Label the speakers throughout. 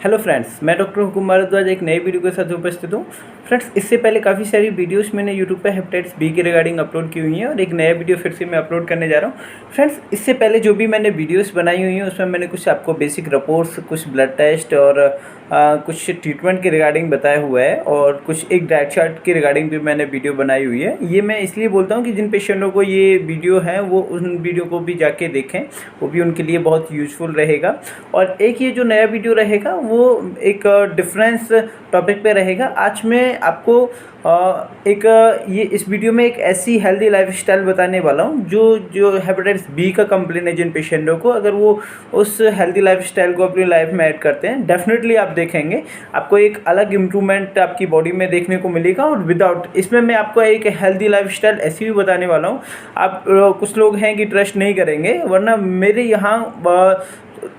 Speaker 1: Hello friends, मैं doctor हुकुम भारद्वाज एक नई वीडियो के साथ उपस्थित हूँ। फ्रेंड्स, इससे पहले काफ़ी सारी वीडियोस मैंने यूट्यूब पे हेपेटाइटिस बी के रिगार्डिंग अपलोड की हुई हैं और एक नया वीडियो फिर से मैं अपलोड करने जा रहा हूँ। फ्रेंड्स, इससे पहले जो भी मैंने वीडियोस बनाई हुई हैं उसमें मैंने कुछ आपको बेसिक रिपोर्ट्स, कुछ ब्लड टेस्ट और कुछ ट्रीटमेंट के रिगार्डिंग बताया हुआ है और कुछ एक डाइट चार्ट के रिगार्डिंग भी मैंने वीडियो बनाई हुई है। ये मैं इसलिए बोलता हूँ कि जिन पेशेंटों को ये वीडियो है वो उन वीडियो को भी जाके देखें, वो भी उनके लिए बहुत यूज़फुल रहेगा। और एक ये जो नया वीडियो रहेगा वो एक डिफरेंस टॉपिक पे रहेगा। आज मैं आपको ये इस वीडियो में एक ऐसी हेल्दी लाइफस्टाइल बताने वाला हूँ जो हेपेटाइटिस बी का कंप्लेन है जिन पेशेंटों को, अगर वो उस हेल्दी लाइफस्टाइल को अपनी लाइफ में ऐड करते हैं, डेफिनेटली आप देखेंगे आपको एक अलग इम्प्रूवमेंट आपकी बॉडी में देखने को मिलेगा। और विदाउट इसमें मैं आपको एक हेल्दी लाइफस्टाइल ऐसी भी बताने वाला हूँ, आप कुछ लोग हैं कि ट्रस्ट नहीं करेंगे, वरना मेरे यहाँ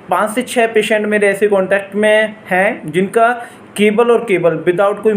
Speaker 1: 5 से 6 पेशेंट मेरे ऐसे कॉन्टैक्ट में हैं जिनका केवल और केवल विदाउट कोई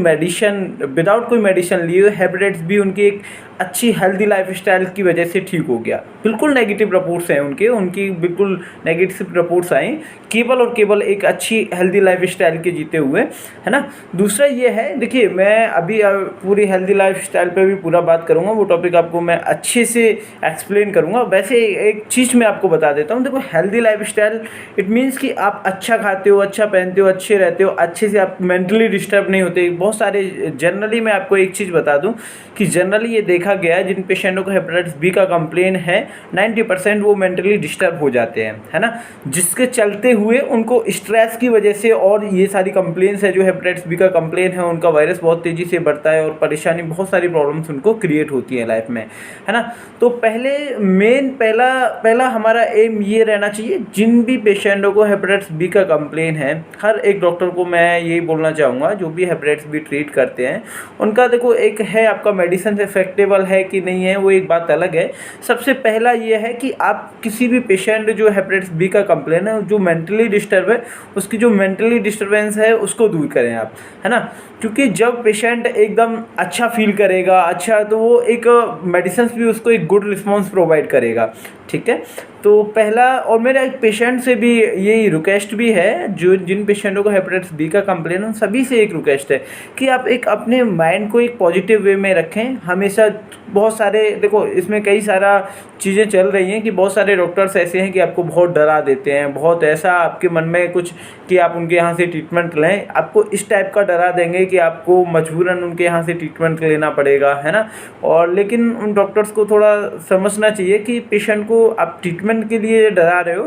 Speaker 1: मेडिसिन लिए हेपेटाइटिस बी उनकी एक अच्छी हेल्दी लाइफस्टाइल की वजह से ठीक हो गया। बिल्कुल नेगेटिव रिपोर्ट्स हैं उनकी बिल्कुल नेगेटिव रिपोर्ट्स आई, केवल और केवल एक अच्छी हेल्दी लाइफस्टाइल के जीते हुए, है ना। दूसरा ये है, देखिए मैं अभी पूरी हेल्दी लाइफस्टाइल पे भी पूरा बात करूँगा, वो टॉपिक आपको मैं अच्छे से एक्सप्लेन करूँगा। वैसे एक चीज़ मैं आपको बता देता हूँ, देखो हेल्दी लाइफस्टाइल इट मीन्स कि आप अच्छा खाते हो, अच्छा पहनते हो, अच्छे रहते हो, अच्छे से आप मेंटली डिस्टर्ब नहीं होते। बहुत सारे जनरली मैं आपको एक चीज़ बता दूं कि जनरली ये देखा गया है जिन पेशेंटों को हेपेटाइटिस बी का कंप्लेन है 90% वो मेंटली डिस्टर्ब हो जाते हैं, है ना। जिसके चलते हुए उनको स्ट्रेस की वजह से और ये सारी कंप्लेंट्स है जो हेपेटाइटिस बी का कंप्लेन है, उनका वायरस बहुत तेज़ी से बढ़ता है और परेशानी, बहुत सारी प्रॉब्लम्स उनको क्रिएट होती है लाइफ में, है ना। तो पहला हमारा एम ये रहना चाहिए, जिन भी पेशेंटों को हेपेटाइटिस बी का कंप्लेन है, हर एक डॉक्टर को मैं यही बोलना चाहूँगा जो भी हेपेटाइटिस बी ट्रीट करते हैं उनका, देखो एक है आपका मेडिसिन इफेक्टेबल है कि नहीं है वो एक बात अलग है। सबसे पहला ये है कि आप किसी भी पेशेंट जो हेपेटाइटिस बी का कंप्लेन है, जो मेंटली डिस्टर्ब है, उसकी जो मेंटली डिस्टर्बेंस है उसको दूर करें आप, है ना। क्योंकि जब पेशेंट एकदम अच्छा फील करेगा, अच्छा, तो वो एक मेडिसिन भी उसको एक गुड रिस्पॉन्स प्रोवाइड करेगा, ठीक है। तो पहला, और मेरा एक पेशेंट से भी यही रिक्वेस्ट भी है, जो जिन पेशेंटों को हेपेटाइटिस बी का कंप्लेन है उन सभी से एक रिक्वेस्ट है कि आप एक अपने माइंड को एक पॉजिटिव वे में रखें हमेशा। बहुत सारे, देखो इसमें कई सारा चीज़ें चल रही हैं कि बहुत सारे डॉक्टर्स ऐसे हैं कि आपको बहुत डरा देते हैं, बहुत ऐसा आपके मन में कुछ कि आप उनके यहाँ से ट्रीटमेंट लें, आपको इस टाइप का डरा देंगे कि आपको मजबूरन उनके यहाँ से ट्रीटमेंट लेना पड़ेगा, है ना। और लेकिन उन डॉक्टर्स को थोड़ा समझना चाहिए कि पेशेंट को आप ट्रीटमेंट के लिए डरा रहे हो,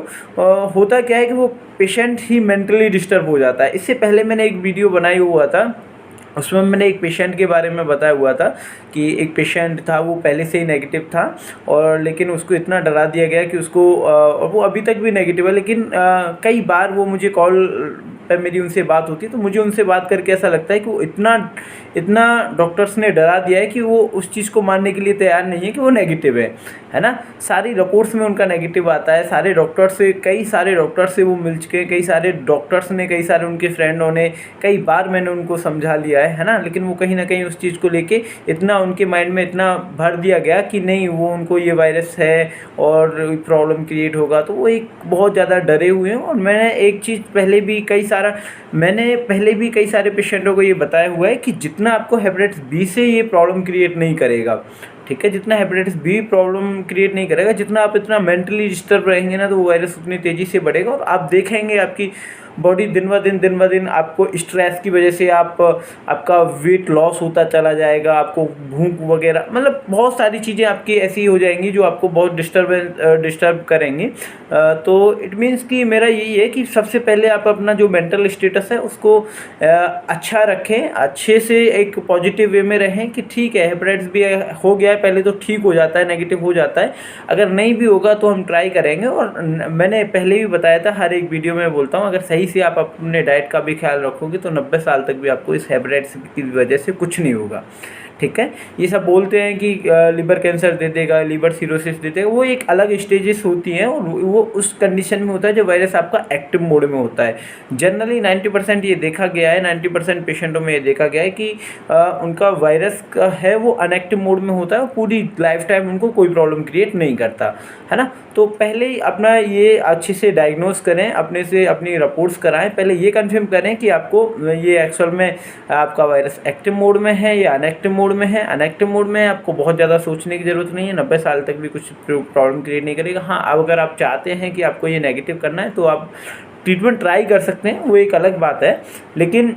Speaker 1: होता क्या है कि वो पेशेंट ही मेंटली डिस्टर्ब हो जाता है। इससे पहले मैंने एक वीडियो बनाई हुआ था, उसमें मैंने एक पेशेंट के बारे में बताया हुआ था कि एक पेशेंट था, वो पहले से ही नेगेटिव था और लेकिन उसको इतना डरा दिया गया कि उसको, और वो अभी तक भी नेगेटिव है, लेकिन कई बार वो मुझे कॉल पे मेरी उनसे बात होती है तो मुझे उनसे बात करके ऐसा लगता है कि वो इतना डॉक्टर्स ने डरा दिया है कि वो उस चीज़ को मानने के लिए तैयार नहीं है कि वो नेगेटिव है ना। सारी रिपोर्ट्स में उनका नेगेटिव आता है, सारे डॉक्टर से, कई सारे डॉक्टर से वो मिल चुके हैं, कई सारे डॉक्टर्स ने, कई सारे उनके फ्रेंडों ने, कई बार मैंने उनको समझा लिया है ना। लेकिन वो कहीं ना कहीं उस चीज़ को लेके इतना उनके माइंड में इतना भर दिया गया कि नहीं, वो उनको ये वायरस है और प्रॉब्लम क्रिएट होगा, तो वो एक बहुत ज़्यादा डरे हुए हैं। और मैंने एक चीज़ पहले भी कई सारे पेशेंटों को ये बताया हुआ है कि जितना आपको हेपेटाइटिस बी से ये प्रॉब्लम क्रिएट नहीं करेगा, ठीक है, जितना हेपेटाइटिस बी प्रॉब्लम क्रिएट नहीं करेगा, जितना आप इतना मेंटली डिस्टर्ब रहेंगे ना, तो वो वायरस उतनी तेज़ी से बढ़ेगा और आप देखेंगे आपकी बॉडी दिन ब दिन आपको स्ट्रेस की वजह से आपका वेट लॉस होता चला जाएगा, आपको भूख वगैरह, मतलब बहुत सारी चीज़ें आपकी ऐसी हो जाएंगी जो आपको बहुत डिस्टर्ब करेंगी। तो इट मीन्स कि मेरा यही है कि सबसे पहले आप अपना जो मेंटल स्टेटस है उसको अच्छा रखें, अच्छे से एक पॉजिटिव वे में रहें कि ठीक है, हेपेटाइटिस बी हो गया है, पहले तो ठीक हो जाता है, नेगेटिव हो जाता है, अगर नहीं भी होगा तो हम ट्राई करेंगे। और मैंने पहले भी बताया था, हर एक वीडियो में बोलता हूँ, अगर सही से आप अपने डाइट का भी ख्याल रखोगे तो 90 साल तक भी आपको इस हेपेटाइटिस की वजह से कुछ नहीं होगा, ठीक है। ये सब बोलते हैं कि लिवर कैंसर दे देगा, लिवर सिरोसिस दे देगा, वो एक अलग स्टेजेस होती हैं और वो उस कंडीशन में होता है जब वायरस आपका एक्टिव मोड में होता है। जनरली 90% ये देखा गया है, 90% पेशेंटों में ये देखा गया है कि उनका वायरस का है वो अनएक्टिव मोड में होता है, पूरी लाइफ टाइम उनको कोई प्रॉब्लम क्रिएट नहीं करता, है ना। तो पहले ही अपना ये अच्छे से डायग्नोस करें, अपने से अपनी रिपोर्ट्स कराएं, पहले ये कंफर्म करें कि आपको ये एक्चुअल में आपका वायरस एक्टिव मोड में है या अनएक्टिव मोड में है। अनएक्टिव मोड में आपको बहुत ज़्यादा सोचने की ज़रूरत नहीं है, 90 साल तक भी कुछ प्रॉब्लम क्रिएट नहीं करेगा। हाँ, अब अगर आप चाहते हैं कि आपको ये नेगेटिव करना है तो आप ट्रीटमेंट ट्राई कर सकते हैं, वो एक अलग बात है, लेकिन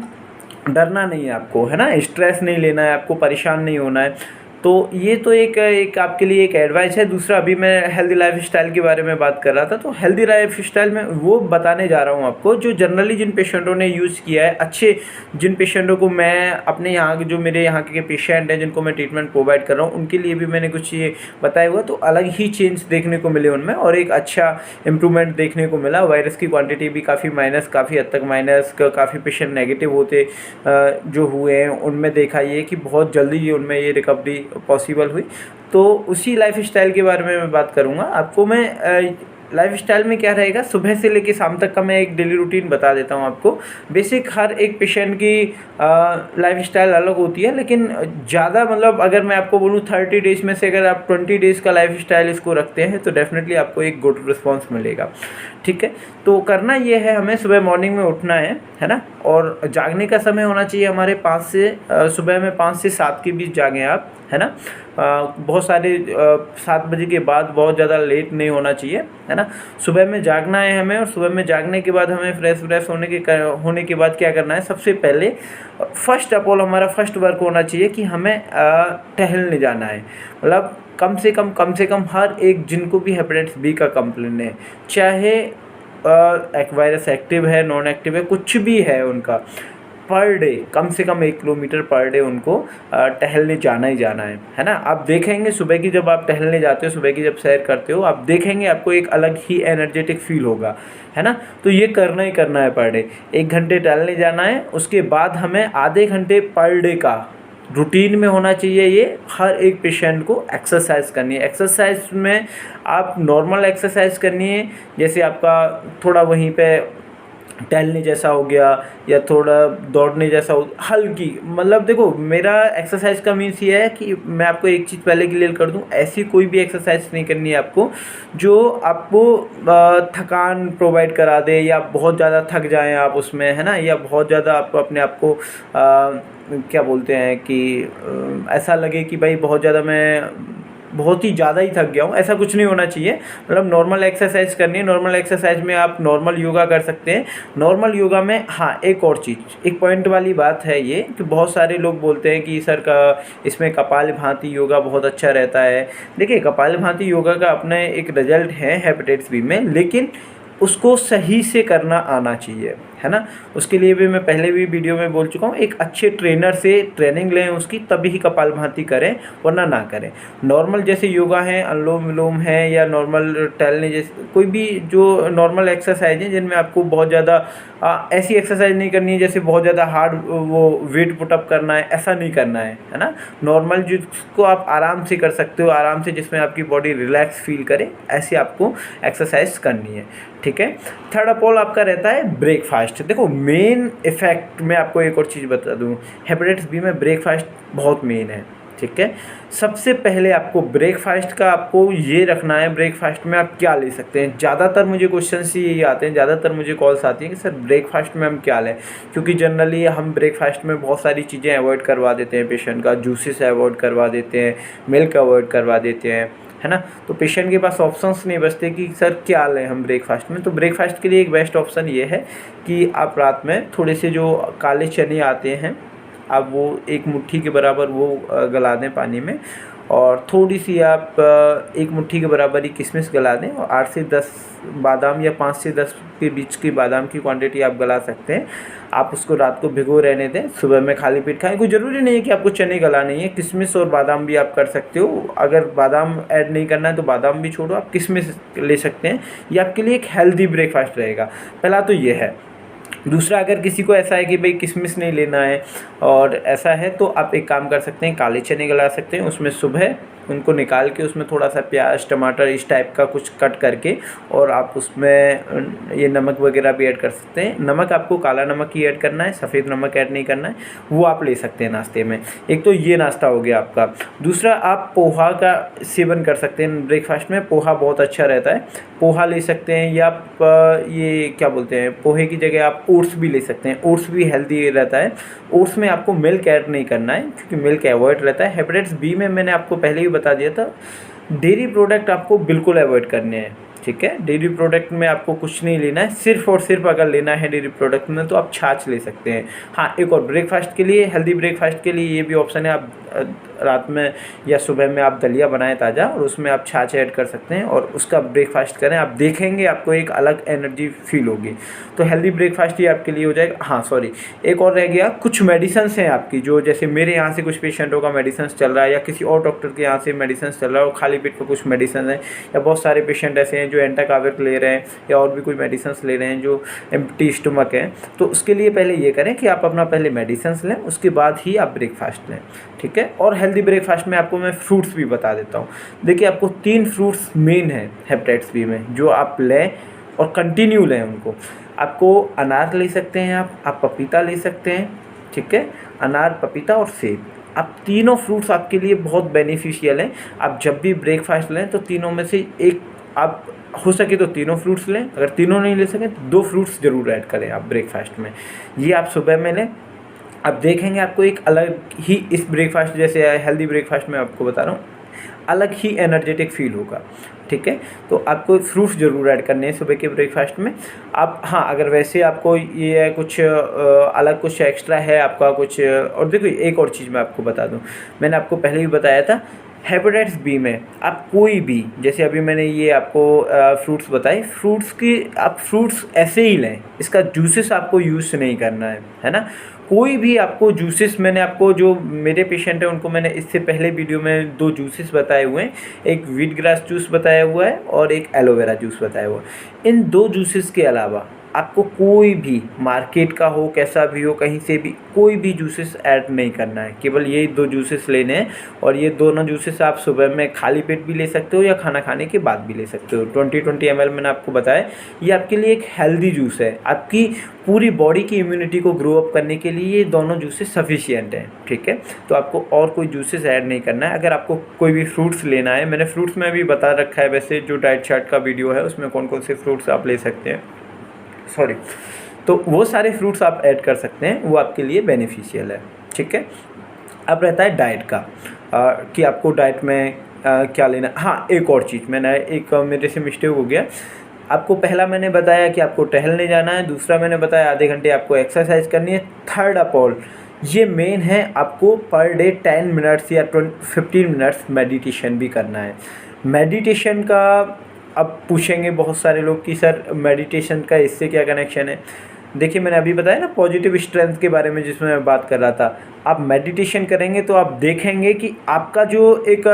Speaker 1: डरना नहीं है आपको, है ना। स्ट्रेस नहीं लेना है आपको, परेशान नहीं होना है। तो ये तो एक आपके लिए एक एडवाइस है। दूसरा, अभी मैं हेल्दी लाइफ स्टाइल के बारे में बात कर रहा था, तो हेल्दी लाइफ स्टाइल में वो बताने जा रहा हूँ आपको जो जनरली जिन पेशेंटों ने यूज़ किया है, अच्छे जिन पेशेंटों को मैं अपने यहाँ के, जो मेरे यहाँ के पेशेंट हैं जिनको मैं ट्रीटमेंट प्रोवाइड कर रहा हूँ, उनके लिए भी मैंने कुछ ये बताया हुआ, तो अलग ही चेंज देखने को मिले उनमें और एक अच्छा इम्प्रूवमेंट देखने को मिला। वायरस की क्वान्टिटी भी काफ़ी हद तक माइनस, काफ़ी पेशेंट नेगेटिव होते जो हुए हैं उनमें देखा ये कि बहुत जल्दी उनमें ये रिकवरी पॉसिबल हुई। तो उसी लाइफ स्टाइल के बारे में मैं बात करूँगा आपको। मैं लाइफ स्टाइल में क्या रहेगा, सुबह से लेकर शाम तक का मैं एक डेली रूटीन बता देता हूँ आपको। बेसिक हर एक पेशेंट की लाइफ स्टाइल अलग होती है, लेकिन ज़्यादा मतलब अगर मैं आपको बोलूँ 30 डेज़ में से अगर आप 20 डेज़ का लाइफ स्टाइल इसको रखते हैं तो डेफिनेटली आपको एक गुड रिस्पॉन्स मिलेगा, ठीक है। तो करना ये है, हमें सुबह मॉर्निंग में उठना है ना, और जागने का समय होना चाहिए हमारे सुबह में 5 से 7 के बीच जागें आप, है ना। बहुत सारे 7 बजे के बाद बहुत ज़्यादा लेट नहीं होना चाहिए, है ना। सुबह में जागना है हमें, और सुबह में जागने के बाद हमें फ्रेश होने के बाद क्या करना है, सबसे पहले फर्स्ट ऑफ ऑल हमारा फर्स्ट वर्क होना चाहिए कि हमें टहलने जाना है। मतलब कम से कम हर एक जिनको भी हेपेटाइटिस बी का कंप्लेन है, चाहे वायरस एक्टिव है, नॉन एक्टिव है, कुछ भी है, उनका पर डे कम से कम 1 किलोमीटर पर डे उनको टहलने जाना ही जाना है ना। आप देखेंगे सुबह की जब आप टहलने जाते हो, सुबह की जब सैर करते हो, आप देखेंगे आपको एक अलग ही एनर्जेटिक फील होगा, है ना। तो ये करना ही करना है पर डे, 1 घंटे टहलने जाना है। उसके बाद हमें आधे घंटे पर डे का रूटीन में होना चाहिए ये हर एक पेशेंट को एक्सरसाइज करनी है। एक्सरसाइज में आप नॉर्मल एक्सरसाइज करनी है, जैसे आपका थोड़ा वहीं पे टहलने जैसा हो गया या थोड़ा दौड़ने जैसा हो, हल्की, मतलब देखो मेरा एक्सरसाइज का मीन्स ये है कि मैं आपको एक चीज़ पहले क्लियर कर दूं, ऐसी कोई भी एक्सरसाइज नहीं करनी है आपको जो आपको थकान प्रोवाइड करा दे या बहुत ज़्यादा थक जाएं आप उसमें, है ना, या बहुत ज़्यादा आप अपने आप को क्या बोलते हैं कि ऐसा लगे कि भाई बहुत ज़्यादा मैं बहुत ही ज़्यादा ही थक गया हूँ, ऐसा कुछ नहीं होना चाहिए। मतलब नॉर्मल एक्सरसाइज करनी है। नॉर्मल एक्सरसाइज में आप नॉर्मल योगा कर सकते हैं। नॉर्मल योगा में हाँ, एक और चीज़, एक पॉइंट वाली बात है ये कि बहुत सारे लोग बोलते हैं कि सर का इसमें कपालभाति योगा बहुत अच्छा रहता है। देखिए, कपालभाति योगा का अपना एक रिजल्ट है हेपेटाइटिस बी में, लेकिन उसको सही से करना आना चाहिए, है ना। उसके लिए भी मैं पहले भी वीडियो में बोल चुका हूँ, एक अच्छे ट्रेनर से ट्रेनिंग लें उसकी, तभी ही कपालभाति करें, वरना ना करें। नॉर्मल जैसे योगा है, अनुलोम विलोम है, या नॉर्मल टहलने जैसे कोई भी जो नॉर्मल एक्सरसाइज है जिनमें आपको बहुत ज़्यादा ऐसी एक्सरसाइज नहीं करनी है जैसे बहुत ज़्यादा हार्ड वो वेट पुटअप करना है, ऐसा नहीं करना है ना। नॉर्मल जिसको आप आराम से कर सकते हो, आराम से, जिसमें आपकी बॉडी रिलैक्स फील करे, ऐसी आपको एक्सरसाइज करनी है, ठीक है। थर्ड ऑफ ऑल आपका रहता है ब्रेकफास्ट। देखो, मेन इफेक्ट मैं आपको एक और चीज़ बता दूं, हेपेटाइटिस बी में ब्रेकफास्ट बहुत मेन है, ठीक है। सबसे पहले आपको ब्रेकफास्ट का आपको ये रखना है, ब्रेकफास्ट में आप क्या ले सकते हैं। ज़्यादातर मुझे क्वेश्चंस यही आते हैं, ज़्यादातर मुझे कॉल्स आती हैं कि सर ब्रेकफास्ट में हम क्या लें, क्योंकि जनरली हम ब्रेकफास्ट में बहुत सारी चीज़ें अवॉइड करवा देते हैं पेशेंट का, जूसेस अवॉइड करवा देते हैं, मिल्क अवॉइड करवा देते हैं, है ना। तो पेशेंट के पास ऑप्शंस नहीं बचते कि सर क्या लें हम ब्रेकफास्ट में। तो ब्रेकफास्ट के लिए एक बेस्ट ऑप्शन ये है कि आप रात में थोड़े से जो काले चने आते हैं, आप वो 1 मुट्ठी के बराबर वो गला दें पानी में, और थोड़ी सी आप 1 मुट्ठी के बराबर ही किशमिश गला दें, और 8 से 10 बादाम या 5 से 10 के बीच की बादाम की क्वांटिटी आप गला सकते हैं। आप उसको रात को भिगो रहने दें, सुबह में खाली पेट खाएं। कोई ज़रूरी नहीं है कि आपको चने गलाने हैं, किशमिश और बादाम भी आप कर सकते हो। अगर बादाम ऐड नहीं करना है तो बादाम भी छोड़ो, आप किशमिश ले सकते हैं। ये आपके लिए एक हेल्दी ब्रेकफास्ट रहेगा। पहला तो ये है। दूसरा, अगर किसी को ऐसा है कि भाई किशमिश नहीं लेना है और ऐसा है, तो आप एक काम कर सकते हैं, काले चने गला सकते हैं, उसमें सुबह उनको निकाल के उसमें थोड़ा सा प्याज टमाटर इस टाइप का कुछ कट करके, और आप उसमें ये नमक वगैरह भी ऐड कर सकते हैं। नमक आपको काला नमक ही ऐड करना है, सफ़ेद नमक ऐड नहीं करना है, वो आप ले सकते हैं नाश्ते में। एक तो ये नाश्ता हो गया आपका। दूसरा, आप पोहा का सेवन कर सकते हैं ब्रेकफास्ट में, पोहा बहुत अच्छा रहता है, पोहा ले सकते हैं। या आप ये क्या बोलते हैं, पोहे की जगह आप ओट्स भी ले सकते हैं, ओट्स भी हेल्दी रहता है। ओट्स में आपको मिल्क ऐड नहीं करना है क्योंकि मिल्क अवॉइड रहता है। हेपेटाइटिस बी में मैंने आपको पहले ही बता दिया था, डेयरी प्रोडक्ट आपको बिल्कुल अवॉइड करने हैं, ठीक है। डेयरी प्रोडक्ट में आपको कुछ नहीं लेना है, सिर्फ और सिर्फ अगर लेना है डेयरी प्रोडक्ट में तो आप छाछ ले सकते हैं। हाँ, एक और ब्रेकफास्ट के लिए, हेल्दी ब्रेकफास्ट के लिए ये भी ऑप्शन है, आप रात में या सुबह में आप दलिया बनाएं ताज़ा और उसमें आप छाछ ऐड कर सकते हैं और उसका ब्रेकफास्ट करें, आप देखेंगे आपको एक अलग एनर्जी फील होगी। तो हेल्दी ब्रेकफास्ट ही आपके लिए हो जाएगा। हाँ सॉरी, एक और रह गया, कुछ मेडिसिन्स हैं आपकी, जो जैसे मेरे यहाँ से कुछ पेशेंटों का मेडिसिन चल रहा है या किसी और डॉक्टर के यहाँ से मेडिसिन चल रहा है और खाली पेट पर कुछ मेडिसिन है, या बहुत सारे पेशेंट ऐसे हैं जो एंटाकाविर ले रहे हैं या और भी कोई मेडिसिन ले रहे हैं जो एम्प्टी स्टमक है, तो उसके लिए पहले ये करें कि आप अपना पहले मेडिसिन लें, उसके बाद ही आप ब्रेकफास्ट लें, ठीक है। और हेल्दी ब्रेकफास्ट में आपको मैं फ्रूट्स भी बता देता हूँ। देखिए, आपको 3 फ्रूट्स मेन है हेपेटाइटिस बी में जो आप लें और कंटिन्यू लें उनको। आपको अनार ले सकते हैं, आप पपीता ले सकते हैं, ठीक है। अनार, पपीता और सेब, आप तीनों फ्रूट्स आपके लिए बहुत बेनिफिशियल हैं। आप जब भी ब्रेकफास्ट लें तो तीनों में से एक, आप हो सके तो तीनों फ्रूट्स लें, अगर तीनों नहीं ले सकें तो 2 फ्रूट्स ज़रूर ऐड करें आप ब्रेकफास्ट में। ये आप सुबह में लें, आप देखेंगे आपको एक अलग ही, इस ब्रेकफास्ट जैसे हेल्दी ब्रेकफास्ट में आपको बता रहा हूँ, अलग ही एनर्जेटिक फील होगा, ठीक है। तो आपको फ्रूट्स ज़रूर ऐड करने हैं सुबह के ब्रेकफास्ट में। आप, हाँ, अगर वैसे आपको ये कुछ अलग कुछ एक्स्ट्रा है आपका कुछ, और देखो एक और चीज़ मैं आपको बता दूँ, मैंने आपको पहले भी बताया था, हेपेटाइटिस बी में आप कोई भी, जैसे अभी मैंने ये आपको फ्रूट्स बताए, फ्रूट्स की आप फ्रूट्स ऐसे ही लें, इसका जूसेस आपको यूज़ नहीं करना है ना। कोई भी आपको जूसेस, मैंने आपको जो मेरे पेशेंट हैं उनको मैंने इससे पहले वीडियो में 2 जूसेस बताए हुए हैं, एक व्हीट ग्रास जूस बताया हुआ है और एक एलोवेरा जूस बताया हुआ है। इन 2 जूसेस के अलावा आपको कोई भी, मार्केट का हो कैसा भी हो, कहीं से भी कोई भी जूसेस ऐड नहीं करना है, केवल यही 2 जूसेस लेने हैं। और ये दोनों जूसेस आप सुबह में खाली पेट भी ले सकते हो या खाना खाने के बाद भी ले सकते हो। 20-20 ml मैंने आपको बताया, ये आपके लिए एक हेल्दी जूस है, आपकी पूरी बॉडी की इम्यूनिटी को ग्रो अप करने के लिए ये दोनों जूसेस सफिशिएंट हैं, ठीक है। तो आपको और कोई जूसेस ऐड नहीं करना है। अगर आपको कोई भी फ्रूट्स लेना है, मैंने फ्रूट्स में भी बता रखा है वैसे, जो डाइट चार्ट का वीडियो है उसमें कौन कौन से फ्रूट्स आप ले सकते हैं, सॉरी, तो वो सारे फ्रूट्स आप ऐड कर सकते हैं, वो आपके लिए बेनिफिशियल है, ठीक है। अब रहता है डाइट का, कि आपको डाइट में क्या लेना। हाँ, एक और चीज़ मैंने, एक मेरे से मिस्टेक हो गया, आपको पहला मैंने बताया कि आपको टहलने जाना है, दूसरा मैंने बताया आधे घंटे आपको एक्सरसाइज करनी है, थर्ड ऑफ ऑल ये मेन है, आपको पर डे 10 मिनट्स या 15 मिनट्स मेडिटेशन भी करना है। मेडिटेशन का अब पूछेंगे बहुत सारे लोग कि सर मेडिटेशन का इससे क्या कनेक्शन है। देखिए, मैंने अभी बताया ना पॉजिटिव स्ट्रेंथ के बारे में जिसमें मैं बात कर रहा था, आप मेडिटेशन करेंगे तो आप देखेंगे कि आपका जो एक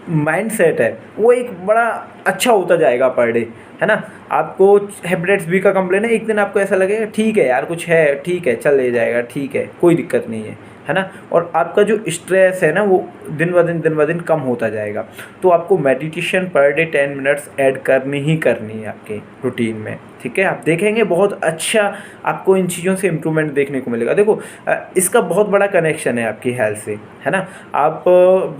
Speaker 1: माइंड सेट है वो एक बड़ा अच्छा होता जाएगा पर डे, है ना। आपको हेपेटाइटिस बी का कंप्लेन है, एक दिन आपको ऐसा लगेगा ठीक है यार, कुछ है, ठीक है, चल ले जाएगा, ठीक है, कोई दिक्कत नहीं है ना। और आपका जो स्ट्रेस है ना वो दिन ब दिन कम होता जाएगा। तो आपको meditation per day 10 minutes add करनी ही करनी है आपके रूटीन में, ठीक है। आप देखेंगे बहुत अच्छा आपको इन चीज़ों से इम्प्रूवमेंट देखने को मिलेगा। देखो, इसका बहुत बड़ा कनेक्शन है आपकी हेल्थ से, है ना। आप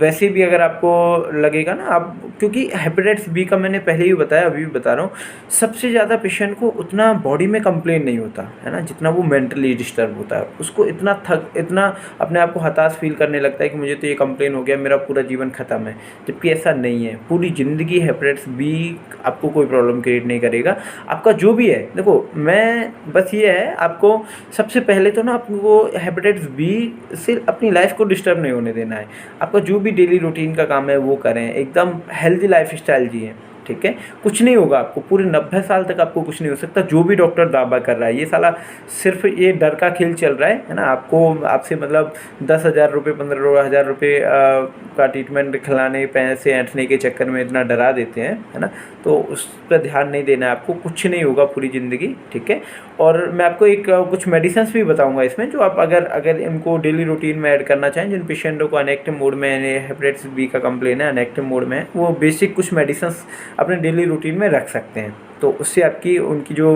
Speaker 1: वैसे भी अगर आपको लगेगा ना, आप, क्योंकि हेपेटाइटिस बी का मैंने पहले ही बताया, अभी भी बता रहा हूँ, सबसे ज़्यादा पेशेंट को उतना बॉडी में कंप्लेन नहीं होता है ना, जितना वो मेंटली डिस्टर्ब होता है। उसको इतना अपने आप को हताश फील करने लगता है कि मुझे तो ये कंप्लेन हो गया, मेरा पूरा जीवन ख़त्म है। जबकि ऐसा नहीं है, पूरी ज़िंदगी हेपेटाइटिस बी आपको कोई प्रॉब्लम क्रिएट नहीं करेगा। आपका जो भी है, देखो, मैं बस ये है, आपको सबसे पहले तो ना आपको हेपेटाइटिस बी से अपनी लाइफ को डिस्टर्ब नहीं होने देना है। आपका जो भी डेली रूटीन का काम है वो करें, एकदम हेल्दी लाइफ स्टाइल जिए, ठीक है, कुछ नहीं होगा आपको, पूरे 90 साल तक आपको कुछ नहीं हो सकता। जो भी डॉक्टर दावा कर रहा है ये साला सिर्फ ये डर का खेल चल रहा है ना, आपको आपसे मतलब 10,000 रुपये 15,000 रुपये का ट्रीटमेंट खिलाने पैसे ऐंठने के चक्कर में इतना डरा देते हैं, है ना। तो उस पर ध्यान नहीं देना है आपको, कुछ नहीं होगा पूरी ज़िंदगी, ठीक है। और मैं आपको एक कुछ मेडिसिन्स भी बताऊंगा इसमें, जो आप अगर इनको डेली रूटीन में ऐड करना चाहें, जिन पेशेंटों को अनएक्टिव मोड में हेपेटाइटिस बी का कंप्लेन है, अनएक्टिव मोड में है, वो बेसिक कुछ मेडिसिन्स अपने डेली रूटीन में रख सकते हैं। तो उससे आपकी उनकी जो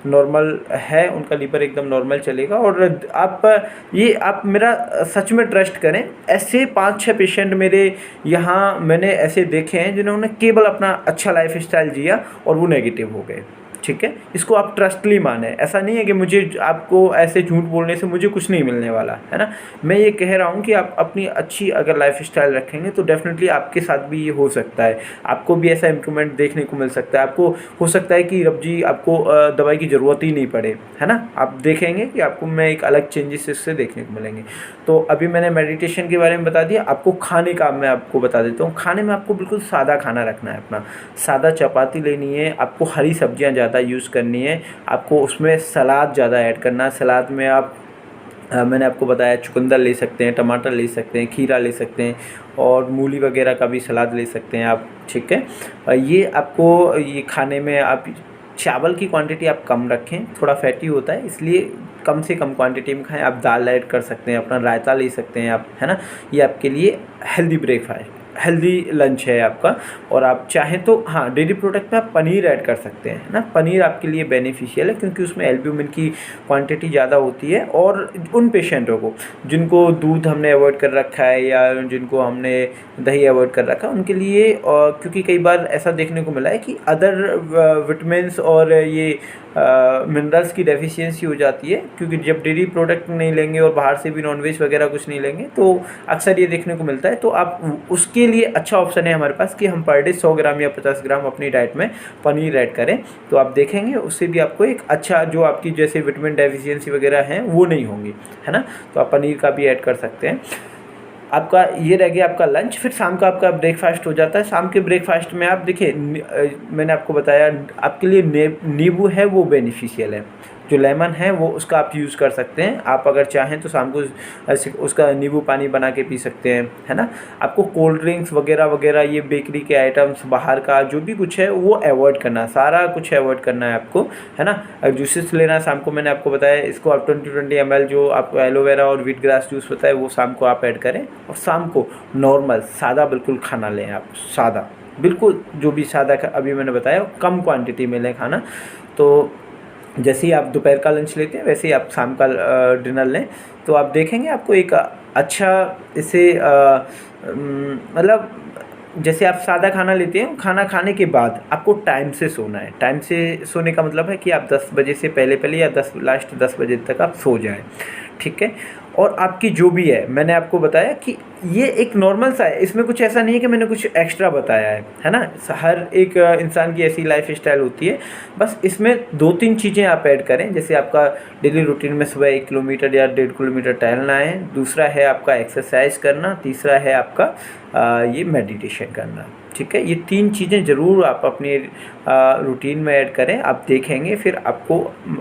Speaker 1: नॉर्मल है उनका लीवर एकदम नॉर्मल चलेगा। और आप मेरा सच में ट्रस्ट करें, ऐसे 5-6 पेशेंट मेरे यहाँ मैंने ऐसे देखे हैं जिन्होंने केवल अपना अच्छा लाइफ स्टाइल जिया और वो नेगेटिव हो गए, ठीक है। इसको आप ट्रस्टली माने, ऐसा नहीं है कि मुझे आपको ऐसे झूठ बोलने से मुझे कुछ नहीं मिलने वाला है ना। मैं ये कह रहा हूँ कि आप अपनी अच्छी अगर लाइफ स्टाइल रखेंगे तो डेफिनेटली आपके साथ भी ये हो सकता है, आपको भी ऐसा इम्प्रूवमेंट देखने को मिल सकता है। आपको हो सकता है कि रब जी आपको दवाई की ज़रूरत ही नहीं पड़े, है ना। आप देखेंगे कि आपको मैं एक अलग चेंजेस इससे देखने को मिलेंगे। तो अभी मैंने मेडिटेशन के बारे में बता दिया, आपको खाने का मैं आपको बता देता हूँ। खाने में आपको बिल्कुल सादा खाना रखना है अपना, सादा चपाती लेनी है, आपको हरी सब्जियाँ ज़्यादा यूज़ करनी है, आपको उसमें सलाद ज़्यादा ऐड करना है। सलाद में आप मैंने आपको बताया चुकंदर ले सकते हैं, टमाटर ले सकते हैं, खीरा ले सकते हैं और मूली वगैरह का भी सलाद ले सकते हैं आप, ठीक है। ये आपको ये खाने में आप चावल की क्वांटिटी आप कम रखें, थोड़ा फैटी होता है इसलिए कम से कम क्वांटिटी में खाएं। आप दाल ऐड कर सकते हैं, अपना रायता ले सकते हैं आप, है ना। ये आपके लिए हेल्दी ब्रेकफास्ट हेल्दी लंच है आपका। और आप चाहें तो हाँ, डेयरी प्रोडक्ट में आप पनीर ऐड कर सकते हैं ना। पनीर आपके लिए बेनिफिशियल है क्योंकि उसमें एल्ब्यूमिन की क्वांटिटी ज़्यादा होती है। और उन पेशेंटों को जिनको दूध हमने अवॉइड कर रखा है या जिनको हमने दही अवॉइड कर रखा है उनके लिए, क्योंकि कई बार ऐसा देखने को मिला है कि अदर विटामिन्स और ये मिनरल्स की डेफिशिएंसी हो जाती है, क्योंकि जब डेयरी प्रोडक्ट नहीं लेंगे और बाहर से भी नॉनवेज वगैरह कुछ नहीं लेंगे तो अक्सर ये देखने को मिलता है। तो आप उसके लिए अच्छा ऑप्शन है हमारे पास कि हम पर डे 100 ग्राम या 50 ग्राम अपनी डाइट में पनीर ऐड करें, तो आप देखेंगे उससे भी आपको एक अच्छा, जो आपकी जैसे विटामिन डेफिशिएंसी वगैरह हैं वो नहीं होंगी, है ना। तो आप पनीर का भी ऐड कर सकते हैं। आपका ये रह गया आपका लंच। फिर शाम का आपका ब्रेकफास्ट हो जाता है। शाम के ब्रेकफास्ट में आप देखिए, मैंने आपको बताया आपके लिए नींबू है वो बेनिफिशियल है, जो लेमन है वो उसका आप यूज़ कर सकते हैं। आप अगर चाहें तो शाम को उसका नींबू पानी बना के पी सकते हैं, है ना। आपको कोल्ड ड्रिंक्स वगैरह वगैरह ये बेकरी के आइटम्स बाहर का जो भी कुछ है वो अवॉइड करना, सारा कुछ अवॉइड करना है आपको, है ना। अगर जूसेस लेना शाम को, मैंने आपको बताया इसको आप 20 ml जो आपको एलोवेरा और व्हीट ग्रास जूस होता है वो शाम को आप ऐड करें। और शाम को नॉर्मल सादा बिल्कुल खाना लें आप, सादा बिल्कुल, जो भी सादा अभी मैंने बताया कम क्वान्टिटी में लें खाना। तो जैसे ही आप दोपहर का लंच लेते हैं वैसे ही आप शाम का डिनर लें, तो आप देखेंगे आपको एक अच्छा इससे मतलब जैसे आप सादा खाना लेते हैं, खाना खाने के बाद आपको टाइम से सोना है। टाइम से सोने का मतलब है कि आप 10 बजे से पहले या लास्ट 10 बजे तक आप सो जाएं, ठीक है। और आपकी जो भी है, मैंने आपको बताया कि ये एक नॉर्मल सा है, इसमें कुछ ऐसा नहीं है कि मैंने कुछ एक्स्ट्रा बताया है ना। हर एक इंसान की ऐसी लाइफ स्टाइल होती है, बस इसमें 2-3 चीज़ें आप ऐड करें। जैसे आपका डेली रूटीन में सुबह 1 किलोमीटर या 1.5 किलोमीटर टहलना है, दूसरा है आपका एक्सरसाइज करना, तीसरा है आपका ये मेडिटेशन करना, ठीक है। ये 3 चीज़ें ज़रूर आप अपनी रूटीन में ऐड करें। आप देखेंगे फिर आपको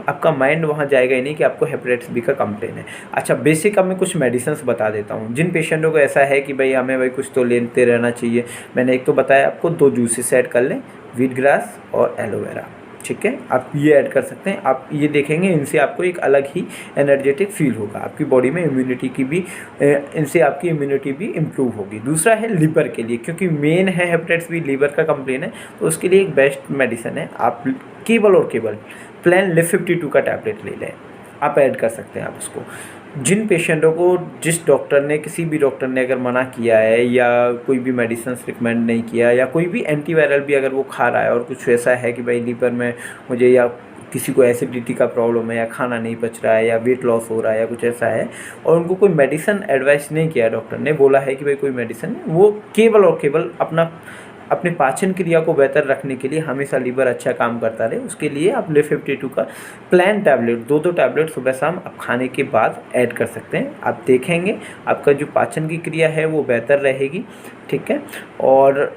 Speaker 1: आपका माइंड वहाँ जाएगा ही नहीं कि आपको हेपेटाइटिस बी का कंप्लेन है। अच्छा, बेसिक अब मैं कुछ मेडिसिन्स बता देता हूँ जिन पेशेंटों को ऐसा है कि भाई हमें भाई कुछ तो लेते रहना चाहिए। मैंने एक तो बताया आपको, 2 जूसेस ऐड कर लें, व्हीट ग्रास और एलोवेरा, ठीक है। आप ये ऐड कर सकते हैं। आप ये देखेंगे इनसे आपको एक अलग ही एनर्जेटिक फील होगा, आपकी बॉडी में इम्यूनिटी की भी इनसे आपकी इम्यूनिटी भी इम्प्रूव होगी। दूसरा है लीवर के लिए, क्योंकि मेन है हेपेटाइटिस बी लीवर का कंप्लेन है, तो उसके लिए एक बेस्ट मेडिसिन है। आप केवल और केवल प्लेन लिव 52 का टैबलेट ले लें, आप ऐड कर सकते हैं आप उसको। जिन पेशेंटों को जिस डॉक्टर ने, किसी भी डॉक्टर ने अगर मना किया है या कोई भी मेडिसिन रिकमेंड नहीं किया या कोई भी एंटीवायरल भी अगर वो खा रहा है और कुछ ऐसा है कि भाई लीवर में मुझे, या किसी को एसिडिटी का प्रॉब्लम है या खाना नहीं पच रहा है या वेट लॉस हो रहा है या कुछ ऐसा है और उनको कोई मेडिसिन एडवाइस नहीं किया, डॉक्टर ने बोला है कि भाई कोई मेडिसिन, वो केवल और केवल अपने पाचन क्रिया को बेहतर रखने के लिए, हमेशा लीवर अच्छा काम करता रहे, उसके लिए आप लिव 52 का प्लान टैबलेट 2-2 टैबलेट सुबह शाम आप खाने के बाद ऐड कर सकते हैं। आप देखेंगे आपका जो पाचन की क्रिया है वो बेहतर रहेगी, ठीक है। और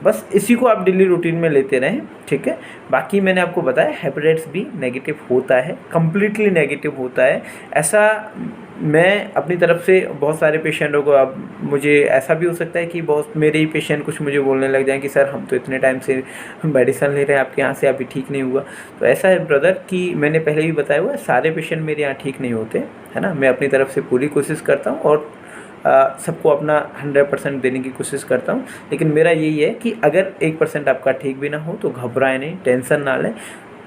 Speaker 1: बस इसी को आप डेली रूटीन में लेते रहें, ठीक है। बाकी मैंने आपको बताया हेपेटाइटिस बी नेगेटिव होता है, कम्प्लीटली नेगेटिव होता है। ऐसा मैं अपनी तरफ से बहुत सारे पेशेंटों को, अब मुझे ऐसा भी हो सकता है कि बहुत मेरे ही पेशेंट कुछ मुझे बोलने लग जाएं कि सर हम तो इतने टाइम से मेडिसिन ले रहे हैं आपके यहाँ से, अभी ठीक नहीं हुआ। तो ऐसा है ब्रदर कि मैंने पहले भी बताया हुआ है, सारे पेशेंट मेरे यहाँ ठीक नहीं होते, है ना। मैं अपनी तरफ से पूरी कोशिश करता हूँ और सबको अपना 100% देने की कोशिश करता हूँ। लेकिन मेरा यही है कि अगर 1% आपका ठीक भी ना हो तो घबराएं नहीं, टेंशन ना लें,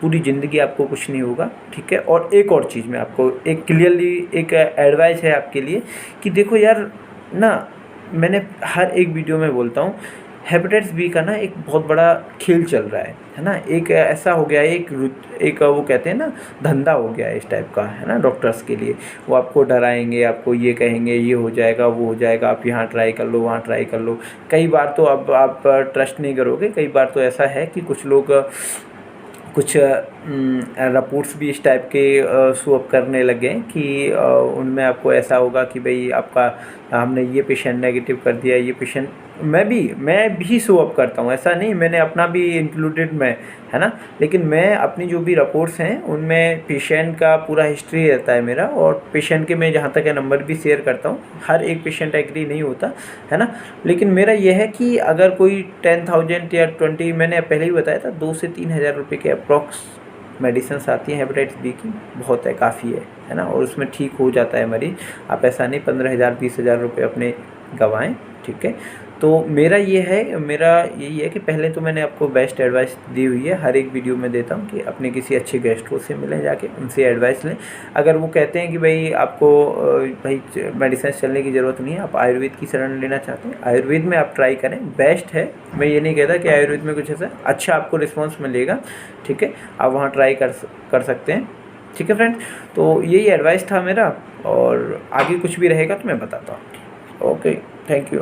Speaker 1: पूरी ज़िंदगी आपको कुछ नहीं होगा, ठीक है। और एक और चीज़ मैं आपको एक क्लियरली एक एडवाइस है आपके लिए कि देखो यार ना, मैंने हर एक वीडियो में बोलता हूँ, हेपेटाइटिस बी का ना एक बहुत बड़ा खेल चल रहा है ना। एक ऐसा हो गया है, एक वो कहते हैं ना धंधा हो गया है इस टाइप का, है ना, डॉक्टर्स के लिए। वो आपको डराएंगे, आपको ये कहेंगे ये हो जाएगा वो हो जाएगा, आप यहाँ ट्राई कर लो वहाँ ट्राई कर लो। कई बार तो अब आप ट्रस्ट नहीं करोगे, कई बार तो ऐसा है कि कुछ लोग कुछ रिपोर्ट्स भी इस टाइप के शो अप करने लगे हैं कि उनमें आपको ऐसा होगा कि भाई आपका हमने ये पेशेंट नेगेटिव कर दिया, ये पेशेंट मैं भी शो अप करता हूँ, ऐसा नहीं, मैंने अपना भी इंक्लूडेड मैं, है ना। लेकिन मैं अपनी जो भी रिपोर्ट्स हैं उनमें पेशेंट का पूरा हिस्ट्री रहता है मेरा, और पेशेंट के मैं जहाँ तक है नंबर भी शेयर करता हूँ। हर एक पेशेंट एग्री नहीं होता, है ना। लेकिन मेरा यह है कि अगर कोई 10,000 या 20, मैंने पहले ही बताया था 2 से 3 हज़ार रुपये के अप्रॉक्स मेडिसिन आती हैं हेपेटाइटिस बी की, बहुत है, काफ़ी है ना। और उसमें ठीक हो जाता है मरीज़। आप ऐसा नहीं 15,000 20,000 रुपये अपने गंवाएं, ठीक है। तो मेरा यही है कि पहले तो मैंने आपको बेस्ट एडवाइस दी हुई है, हर एक वीडियो में देता हूँ कि अपने किसी अच्छे गेस्ट्रो से मिलें, जाके उनसे एडवाइस लें। अगर वो कहते हैं कि भाई आपको भाई मेडिसिन चलने की ज़रूरत नहीं है, आप आयुर्वेद की शरण लेना चाहते हैं, आयुर्वेद में आप ट्राई करें, बेस्ट है। मैं ये नहीं कहता कि आयुर्वेद में कुछ ऐसा अच्छा आपको रिस्पॉन्स मिलेगा, ठीक है, आप वहाँ ट्राई कर सकते हैं, ठीक है फ्रेंड। तो यही एडवाइस था मेरा, और आगे कुछ भी रहेगा तो मैं बताता हूँ। Okay, thank you.